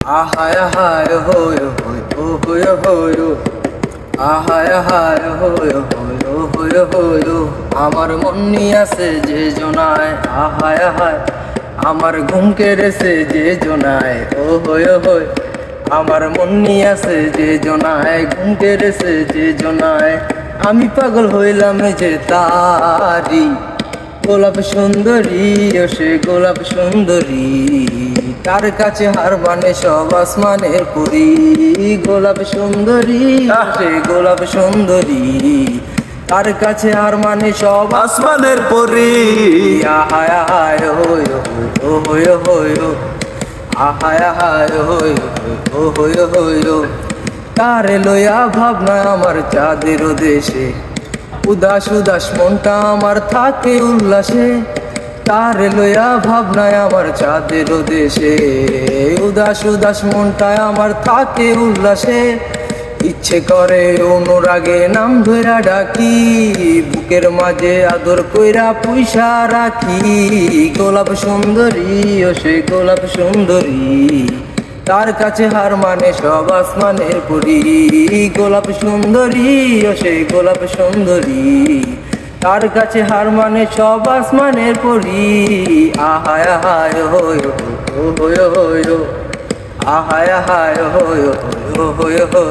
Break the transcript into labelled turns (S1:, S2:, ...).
S1: আহায় আহায় হয় হয় ও হয় হয় আহায় আহায় হয় হয় ও হয় হয় আমার মন নিয়ে আছে যে জনায় আহায় আহায় আমার ঘুম কেড়েছে যে জনায় ও হয় হয় আমার মন নিয়ে আছে যে জনায় ঘুম কেড়েছে যে জনায় আমি পাগল হইলাম যে তারি গোলাপ সুন্দরী ও সে গোলাপ সুন্দরী তার কাছে হার মানে সব আসমানের পুরি গোলাপ সুন্দরী ও সে গোলাপ সুন্দরী তার কাছে হার মানে সব
S2: আসমানের পরি।
S1: আহায় আহায় হই ও হই হই আহায় আহায় হই ও হই হই তারে লইয়া ভাবনা আমার চাঁদের দেশে উদাস উদাস মনটা আমার থাকে উল্লাসে তারে লইয়া ভাবনায় আমার চাঁদের দেশে উদাস উদাস মনটা আমার থাকে উল্লাসে ইচ্ছে করে অনুরাগে নাম ধইরা ডাকি বুকের মাঝে আদর কইরা পুইসা রাখি গোলাপ সুন্দরী ও সে গোলাপ সুন্দরী তার কাছে হার মানে সব আসমানের পুরি গোলাপ সুন্দরী ও সে গোলাপ সুন্দরী তার কাছে হার মানে সব আসমানের পুরি আহায় আহায় হয় ও হয় হয় আহায় আহায় হয় ও হয় হয়